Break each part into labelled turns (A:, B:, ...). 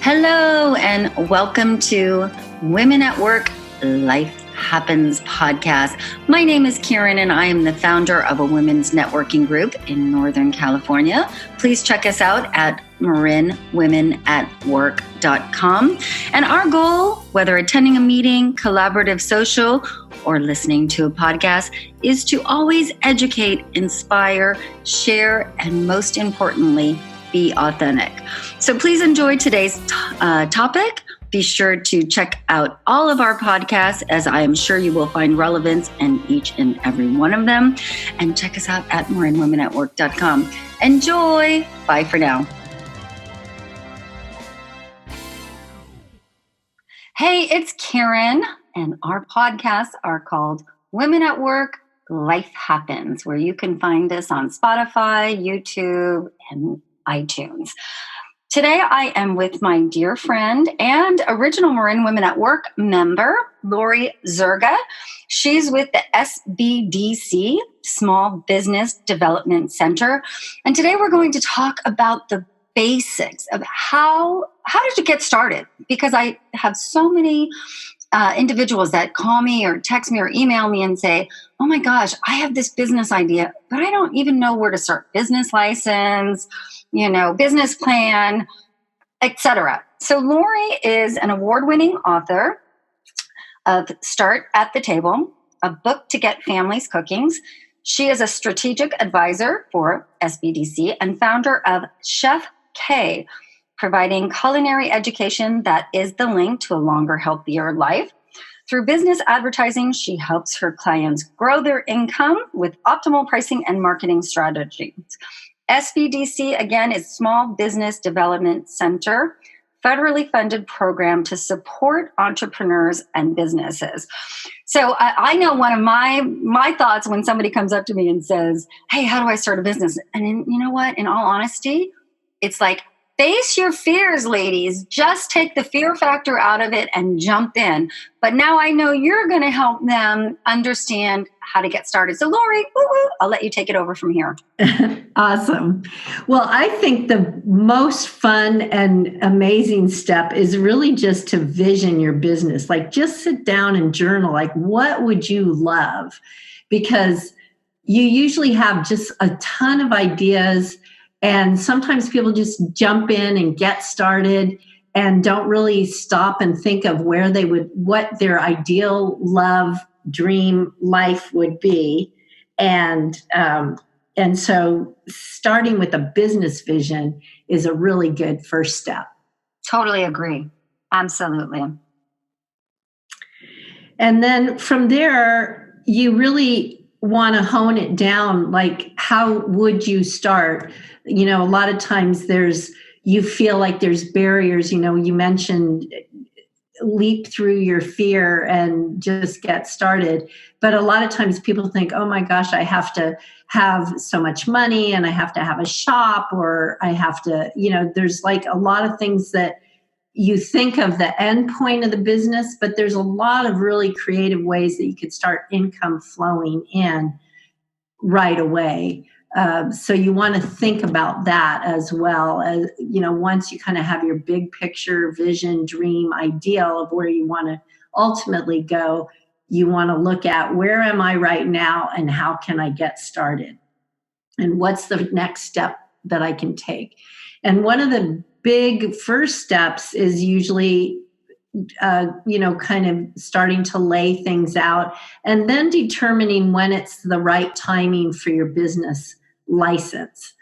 A: Hello, and welcome to Women at Work, Life Happens podcast. My name is Karen, and I am the founder of a women's networking group in Northern California. Please check us out at marinwomenatwork.com. And our goal, whether attending a meeting, collaborative social, or listening to a podcast, is to always educate, inspire, share, and most importantly, be authentic. So please enjoy today's topic. Be sure to check out all of our podcasts, as I am sure you will find relevance in each and every one of them. And check us out at marinwomenatwork.com. Enjoy. Bye for now. Hey, it's Karen, and our podcasts are called Women at Work, Life Happens, where you can find us on Spotify, YouTube, and iTunes. Today, I am with my dear friend and original Marin Women at Work member, Lori Zerga. She's with the SBDC, Small Business Development Center. And today we're going to talk about the basics of how did you get started? Because I have so many individuals that call me or text me or email me and say, oh my gosh, I have this business idea, but I don't even know where to start. Business license, business plan, etc. So Lori is an award-winning author of Start at the Table, a book to get families cooking. She is a strategic advisor for SBDC and founder of Chef K, providing culinary education that is the link to a longer, healthier life. Through business advertising, she helps her clients grow their income with optimal pricing and marketing strategies. SBDC, again, is Small Business Development Center, federally funded program to support entrepreneurs and businesses. So I know one of my thoughts when somebody comes up to me and says, hey, how do I start a business? And you know what? In all honesty, it's like, face your fears, ladies. Just take the fear factor out of it and jump in. But now I know you're going to help them understand how to get started. So Lori, I'll let you take it over from here.
B: Awesome. Well, I think the most fun and amazing step is really just to vision your business. Like, just sit down and journal. Like, what would you love? Because you usually have just a ton of ideas. And sometimes people just jump in and get started and don't really stop and think of what their ideal love, dream life would be. And so starting with a business vision is a really good first step.
A: Totally agree. Absolutely.
B: And then from there, you really want to hone it down. Like, how would you start? A lot of times you feel like there's barriers. You mentioned leap through your fear and just get started. But a lot of times people think, oh my gosh, I have to have so much money and I have to have a shop, or I have to, there's like a lot of things that you think of the end point of the business, but there's a lot of really creative ways that you could start income flowing in right away. So you want to think about that as well as, once you kind of have your big picture, vision, dream, ideal of where you want to ultimately go, you want to look at where am I right now and how can I get started? And what's the next step that I can take? And one of the big first steps is usually kind of starting to lay things out and then determining when it's the right timing for your business license.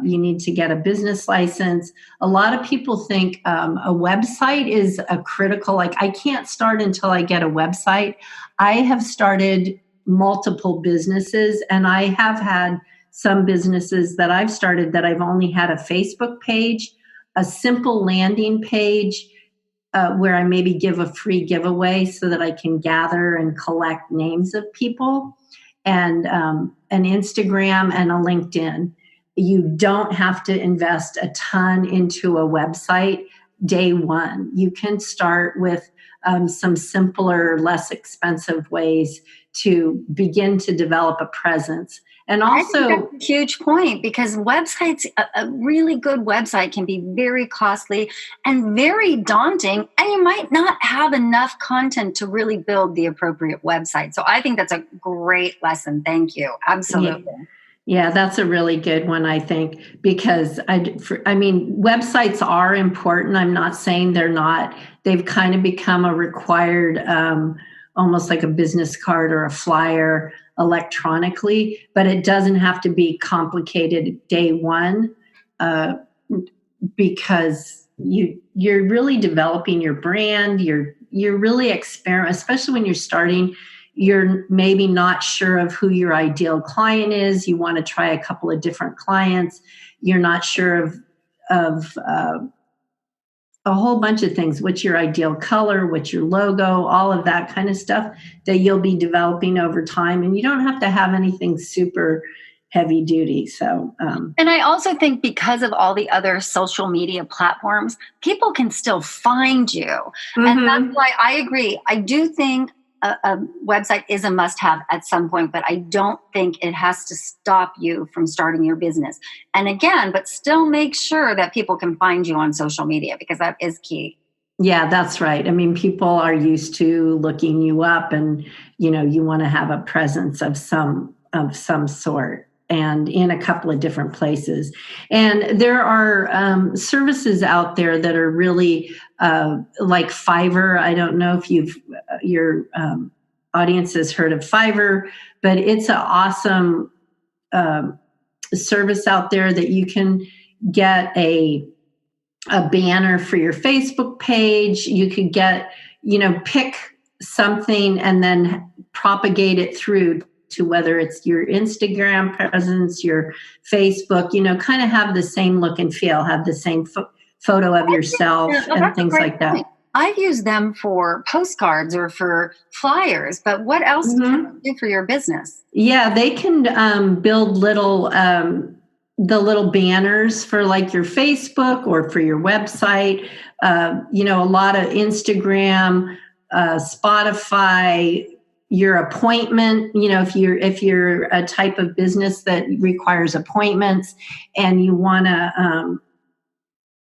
B: You need to get a business license. A lot of people think a website is a critical, like, I can't start until I get a website. I have started multiple businesses, and I have had some businesses that I've started that I've only had a Facebook page, a simple landing page, where I maybe give a free giveaway so that I can gather and collect names of people, and an Instagram and a LinkedIn. You don't have to invest a ton into a website day one. You can start with some simpler, less expensive ways to begin to develop a presence. And
A: I think
B: also,
A: that's a huge point because websites, a really good website can be very costly and very daunting, and you might not have enough content to really build the appropriate website. So I think that's a great lesson. Thank you.
B: yeah,
A: Absolutely.
B: yeah, that's a really good one, I think, because I mean, websites are important. I'm not saying they're not. They've kind of become a required, almost like a business card or a flyer electronically, but it doesn't have to be complicated day one, uh, because you're really developing your brand. You're really experiment, especially when you're starting. You're maybe not sure of who your ideal client is. You want to try a couple of different clients. You're not sure of a whole bunch of things. What's your ideal color? What's your logo? All of that kind of stuff that you'll be developing over time. And you don't have to have anything super heavy duty. So,
A: And I also think because of all the other social media platforms, people can still find you. And that's
B: mhm.
A: why I agree. I do think a website is a must have at some point, but I don't think it has to stop you from starting your business. And again, but still make sure that people can find you on social media because that is key.
B: Yeah, that's right. I mean, people are used to looking you up, and you want to have a presence of some sort, and in a couple of different places. And there are services out there that are really like Fiverr. I don't know if your audience has heard of Fiverr, but it's an awesome um, service out there that you can get a banner for your Facebook page. You could get, pick something and then propagate it through to whether it's your Instagram presence, your Facebook, kind of have the same look and feel, have the same photo of yourself
A: Yeah, oh,
B: and
A: that's a
B: things
A: great
B: like that.
A: point. I've used them for postcards or for flyers, but what else can
B: Mhm.
A: you do for your business?
B: Yeah, they can build the little banners for like your Facebook or for your website. A lot of Instagram, Spotify, your appointment. If you're a type of business that requires appointments, and you want to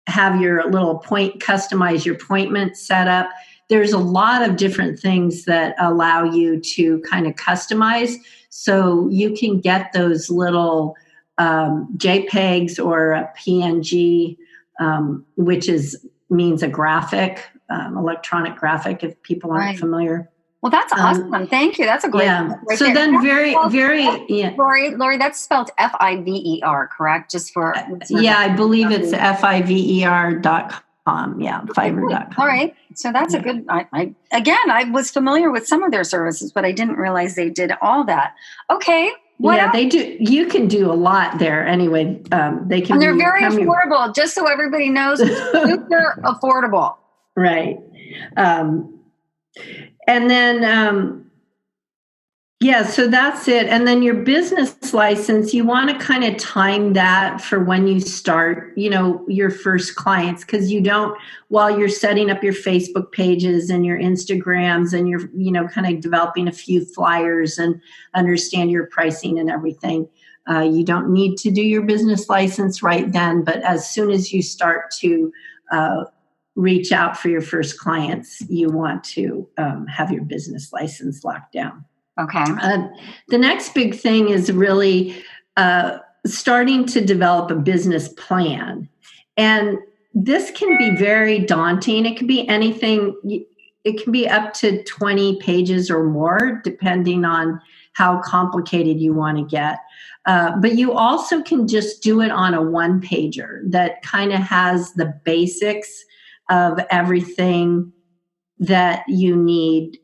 B: have your little customize your appointment set up. There's a lot of different things that allow you to kind of customize. So you can get those little JPEGs or a PNG, which means a graphic, electronic graphic, if people aren't
A: Right.
B: familiar.
A: Well, that's
B: Um,
A: awesome. Thank you. That's a great
B: yeah.
A: tip right
B: So
A: there.
B: then
A: That's
B: very,
A: spelled
B: very,
A: F-
B: yeah.
A: Lori, that's spelled Fiver, correct? Just for listeners.
B: Yeah, I believe it's fiver.com. Yeah,
A: Okay, good. All
B: fiver.com.
A: right. So that's a
B: Yeah.
A: good. I was familiar with some of their services, but I didn't realize they did all that. Okay. What
B: Yeah,
A: else?
B: they do. You can do a lot there anyway. They can
A: And they're
B: be
A: very
B: coming.
A: affordable. Just so everybody knows, super affordable.
B: Right. Um, and then, yeah, so that's it. And then your business license, you want to kind of time that for when you start, your first clients, because while you're setting up your Facebook pages and your Instagrams and you're, kind of developing a few flyers and understand your pricing and everything, you don't need to do your business license right then. But as soon as you start to reach out for your first clients, you want to have your business license locked down.
A: Okay.
B: The next big thing is really starting to develop a business plan. And this can be very daunting. It can be anything, it can be up to 20 pages or more, depending on how complicated you want to get. But you also can just do it on a one pager that kind of has the basics of everything that you need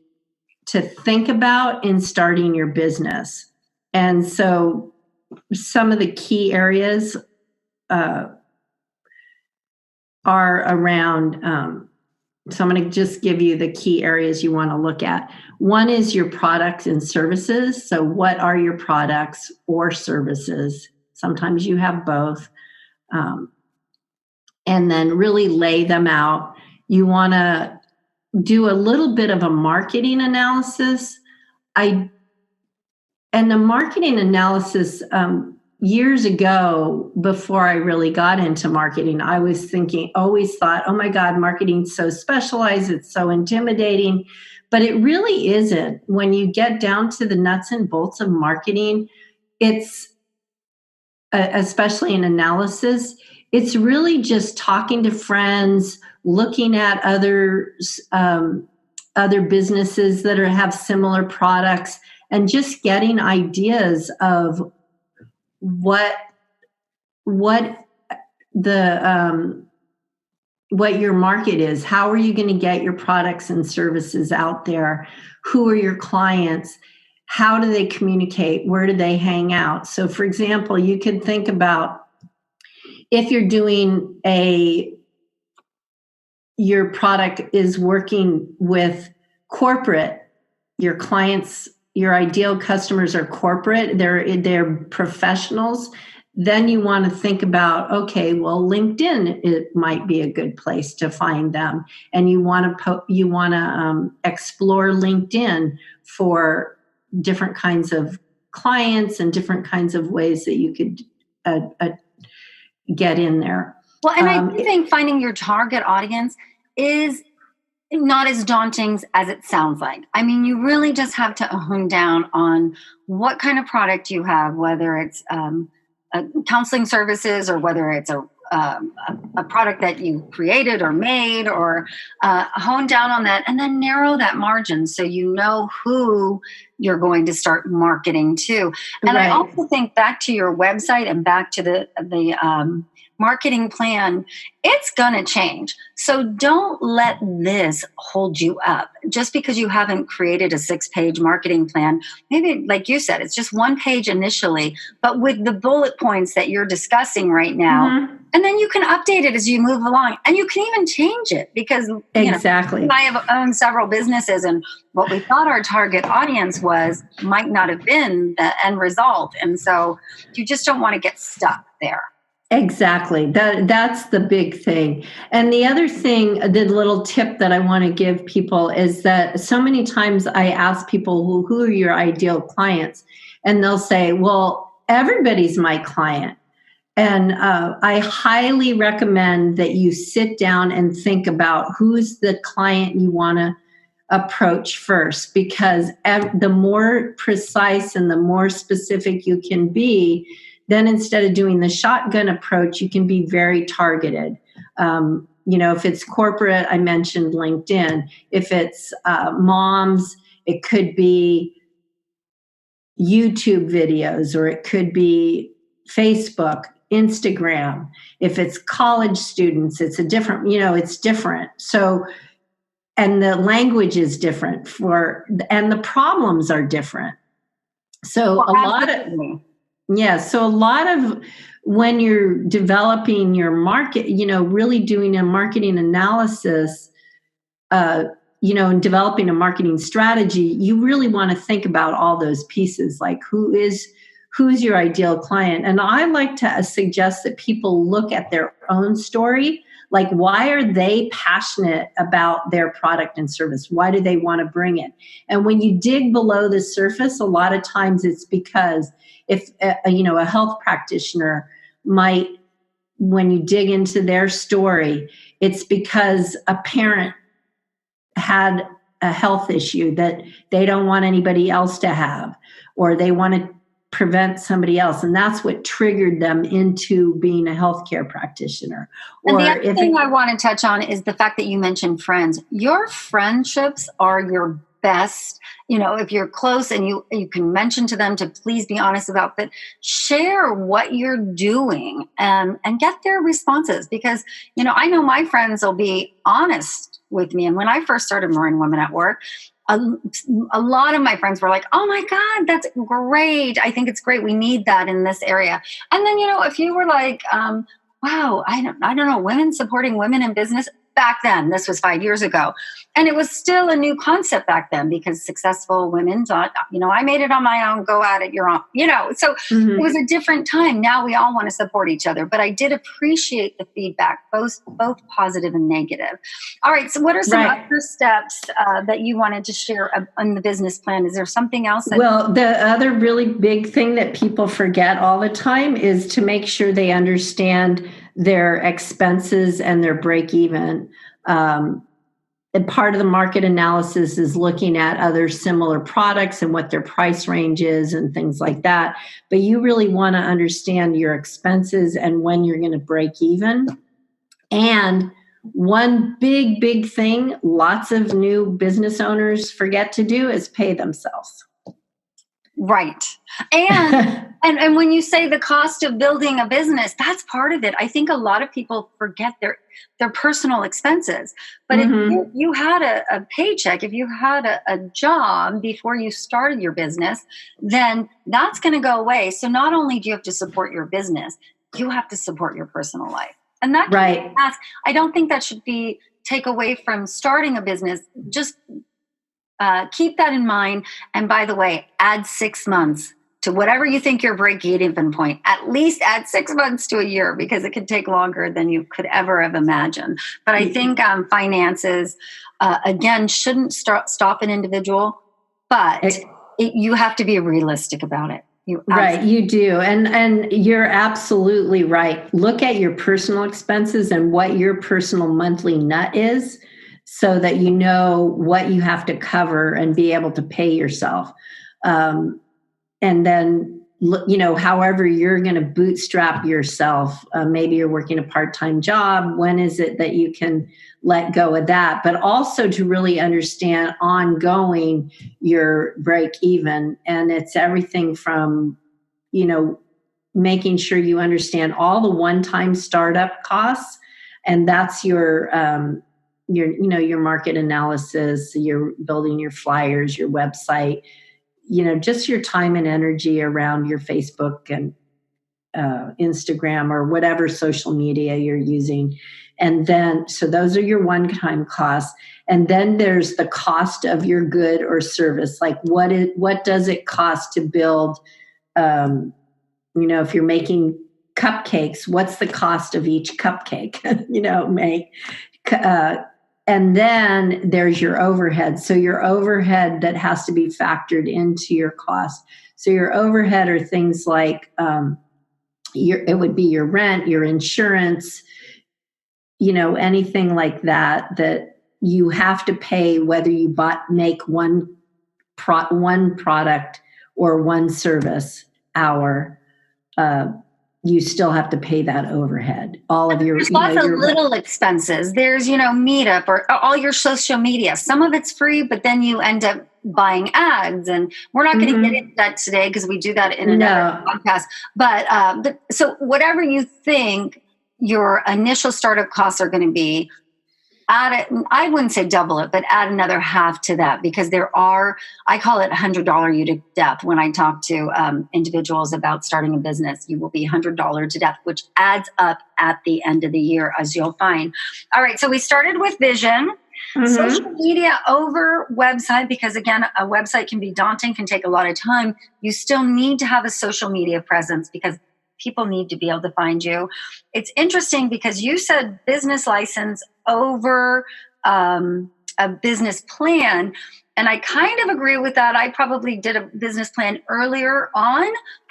B: to think about in starting your business. And so some of the key areas are around, so I'm going to just give you the key areas you want to look at. One is your products and services. So what are your products or services? Sometimes you have both. And then really lay them out. You want to do a little bit of a marketing analysis. I And the marketing analysis, years ago, before I really got into marketing, I was always thought, oh my God, marketing's so specialized, it's so intimidating. But it really isn't. When you get down to the nuts and bolts of marketing, it's, especially in analysis, it's really just talking to friends, looking at other businesses that have similar products, and just getting ideas of what the what your market is. How are you going to get your products and services out there? Who are your clients? How do they communicate? Where do they hang out? So, for example, you could think about if you're doing your product is working with corporate, your clients, your ideal customers are corporate, they're professionals, then you want to think about, okay, well, LinkedIn, it might be a good place to find them, and you want to explore LinkedIn for different kinds of clients and different kinds of ways that you could get in there.
A: Well, and I think finding your target audience is not as daunting as it sounds like. I mean, you really just have to hone down on what kind of product you have, whether it's counseling services or whether it's a product that you created or made, or hone down on that and then narrow that margin so you know who you're going to start marketing to. And right. I also think back to your website and back to the marketing plan, it's going to change. So don't let this hold you up. Just because you haven't created a 6-page marketing plan, maybe like you said, it's just 1 page initially, but with the bullet points that you're discussing right now. Mm-hmm. And then you can update it as you move along, and you can even change it because
B: exactly.
A: I have owned several businesses, and what we thought our target audience was might not have been the end result. And so you just don't want to get stuck there.
B: Exactly. That's the big thing. And the other thing, the little tip that I want to give people is that so many times I ask people, who are your ideal clients? And they'll say, well, everybody's my client. And I highly recommend that you sit down and think about who's the client you want to approach first, because the more precise and the more specific you can be, then instead of doing the shotgun approach, you can be very targeted. If it's corporate, I mentioned LinkedIn. If it's moms, it could be YouTube videos, or it could be Facebook, Instagram. If it's college students, it's it's different. So, and the language is different and the problems are different. So So a lot of when you're developing your market, really doing a marketing analysis, and developing a marketing strategy, you really want to think about all those pieces, like who's your ideal client. And I like to suggest that people look at their own story. Like, why are they passionate about their product and service? Why do they want to bring it? And when you dig below the surface, a lot of times it's because if a health practitioner might, when you dig into their story, it's because a parent had a health issue that they don't want anybody else to have, or they want to prevent somebody else, and that's what triggered them into being a healthcare practitioner.
A: And the other thing I want to touch on is the fact that you mentioned friends. Your friendships are your best. If you're close and you can mention to them to please be honest about that, share what you're doing and get their responses, because I know my friends will be honest with me. And when I first started Marin Women at Work, a lot of my friends were like, oh my God, that's great. I think it's great. We need that in this area. And then, if you were like, wow, I don't know, women supporting women in business, back then. This was 5 years ago. And it was still a new concept back then because successful women thought, I made it on my own, go at it, you're on, So it was a different time. Now we all want to support each other. But I did appreciate the feedback, both positive and negative. All right. So what are some other steps that you wanted to share on the business plan? Is there something else?
B: Well, the other really big thing that people forget all the time is to make sure they understand their expenses and their break even. And part of the market analysis is looking at other similar products and what their price range is and things like that. But you really want to understand your expenses and when you're going to break even. And one big thing lots of new business owners forget to do is pay themselves.
A: Right. And when you say the cost of building a business, that's part of it. I think a lot of people forget their personal expenses. But if you had a paycheck, if you had a job before you started your business, then that's going to go away. So not only do you have to support your business, you have to support your personal life. And that can be asked. I don't think that should be take away from starting a business. Just keep that in mind. And by the way, add 6 months to whatever you think your break-even point. At least add 6 months to a year because it could take longer than you could ever have imagined. But I think finances, again, shouldn't stop an individual, but you have to be realistic about it.
B: You do. And you're absolutely right. Look at your personal expenses and what your personal monthly nut is, so that you know what you have to cover and be able to pay yourself. And then, however you're going to bootstrap yourself, maybe you're working a part-time job. When is it that you can let go of that? But also to really understand ongoing your break even. And it's everything from, making sure you understand all the one-time startup costs. And that's your market analysis, you're building your flyers, your website, just your time and energy around your Facebook and Instagram or whatever social media you're using. And then, so those are your one-time costs. And then there's the cost of your good or service. Like what does it cost to build, if you're making cupcakes, what's the cost of each cupcake, make, and then there's your overhead. So your overhead that has to be factored into your cost. So your overhead are things like it would be your rent, your insurance, anything like that you have to pay, whether you make one product or one service hour. You still have to pay that overhead. All of your
A: there's lots of little expenses. There's Meetup or all your social media. Some of it's free, but then you end up buying ads, and we're not going to get into that today because we do that in another podcast. But so whatever you think your initial startup costs are going to be, add it. I wouldn't say double it, but add another half to that, because I call it $100 you to death. When I talk to individuals about starting a business, you will be $100 to death, which adds up at the end of the year, as you'll find. All right. So we started with vision, social media over website, because again, a website can be daunting, can take a lot of time. You still need to have a social media presence because people need to be able to find you. It's interesting because you said business license over a business plan. And I kind of agree with that. I probably did a business plan earlier on.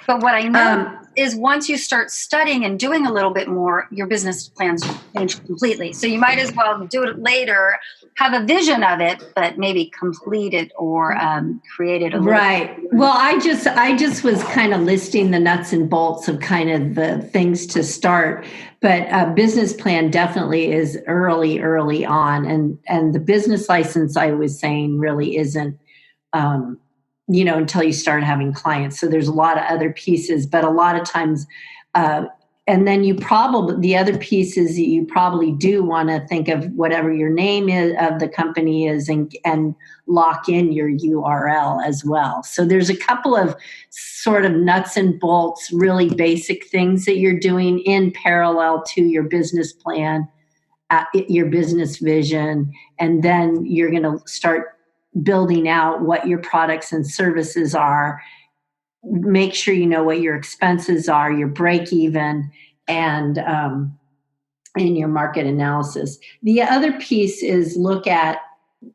A: But what I know is once you start studying and doing a little bit more, your business plans change completely. So you might as well do it later, have a vision of it, but maybe complete it or create it a little bit.
B: Well, I just was kind of listing the nuts and bolts of kind of the things to start. But a business plan definitely is early on. And the business license, I was saying, really isn't, until you start having clients. So there's a lot of other pieces, but a lot of times, and then the other piece is that you probably do want to think of whatever your name is of the company is and lock in your URL as well. So there's a couple of sort of nuts and bolts, really basic things that you're doing in parallel to your business plan your business vision, and then you're going to start building out what your products and services are. Make sure you know what your expenses are, your break even, and your market analysis. The other piece is look at,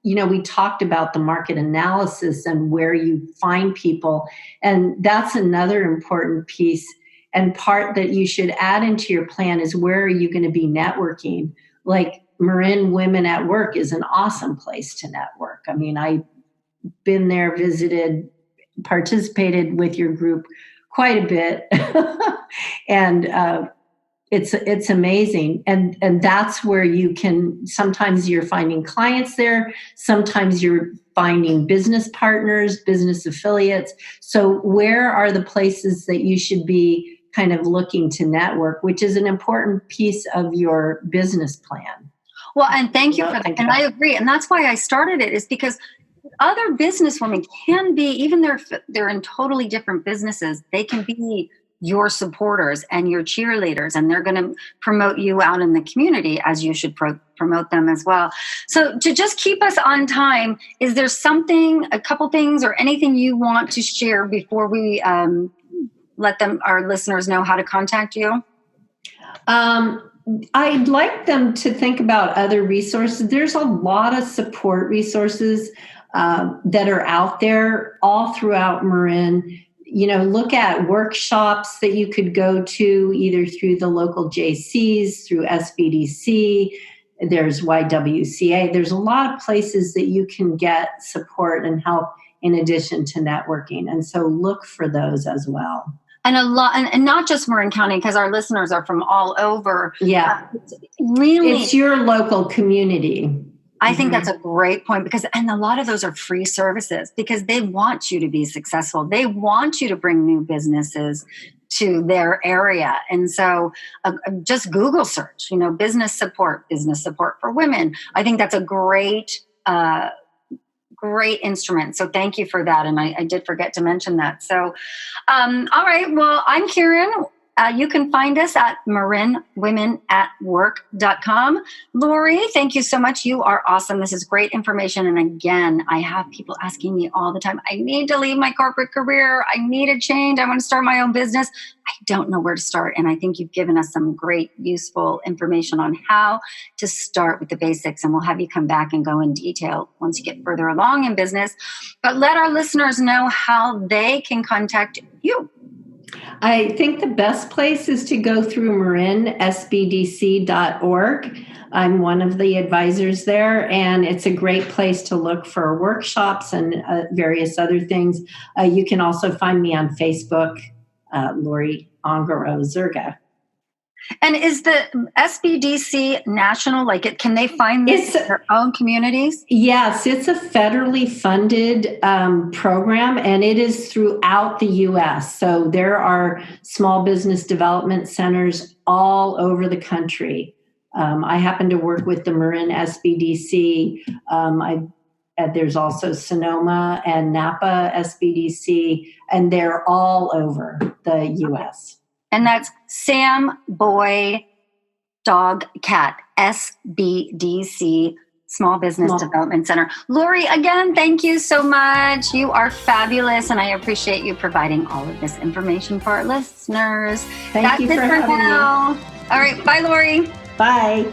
B: we talked about the market analysis and where you find people, and that's another important piece and part that you should add into your plan is where are you going to be networking? Like Marin Women at Work is an awesome place to network. I mean, I've been there, visited, participated with your group quite a bit, and it's amazing. And that's where you can, sometimes you're finding clients there, sometimes you're finding business partners, business affiliates. So where are the places that you should be kind of looking to network, which is an important piece of your business plan?
A: Well, and thank you for that. And I agree. And that's why I started it, is because other businesswomen can be, even they're in totally different businesses, they can be your supporters and your cheerleaders, and they're going to promote you out in the community as you should promote them as well. So to just keep us on time, is there a couple things or anything you want to share before we let our listeners know how to contact you?
B: I'd like them to think about other resources. There's a lot of support resources that are out there all throughout Marin. Look at workshops that you could go to either through the local JCs, through SBDC, there's YWCA. There's a lot of places that you can get support and help in addition to networking. And so look for those as well.
A: And and not just Marin County, because our listeners are from all over.
B: Yeah.
A: It's
B: your local community.
A: I think that's a great point, and a lot of those are free services because they want you to be successful. They want you to bring new businesses to their area. And so just Google search, business support for women. I think that's a great instrument. So thank you for that. And I did forget to mention that. So, all right. Well, I'm Karen. You can find us at marinwomenatwork.com. Lori, thank you so much. You are awesome. This is great information. And again, I have people asking me all the time, I need to leave my corporate career. I need a change. I want to start my own business. I don't know where to start. And I think you've given us some great, useful information on how to start with the basics. And we'll have you come back and go in detail once you get further along in business. But let our listeners know how they can contact you.
B: I think the best place is to go through Marin, SBDC.org. I'm one of the advisors there, and it's a great place to look for workshops and various other things. You can also find me on Facebook, Lori Ongaro Zerga.
A: And is the SBDC national? Can they find this in their own communities?
B: Yes, it's a federally funded program, and it is throughout the U.S. So there are small business development centers all over the country. I happen to work with the Marin SBDC. There's also Sonoma and Napa SBDC, and they're all over the U.S.
A: And that's Sam Boy Dog Cat, SBDC, Small Business Development Center. Lori, again, thank you so much. You are fabulous, and I appreciate you providing all of this information for our listeners.
B: Thank you for having me.
A: All right, bye, Lori.
B: Bye.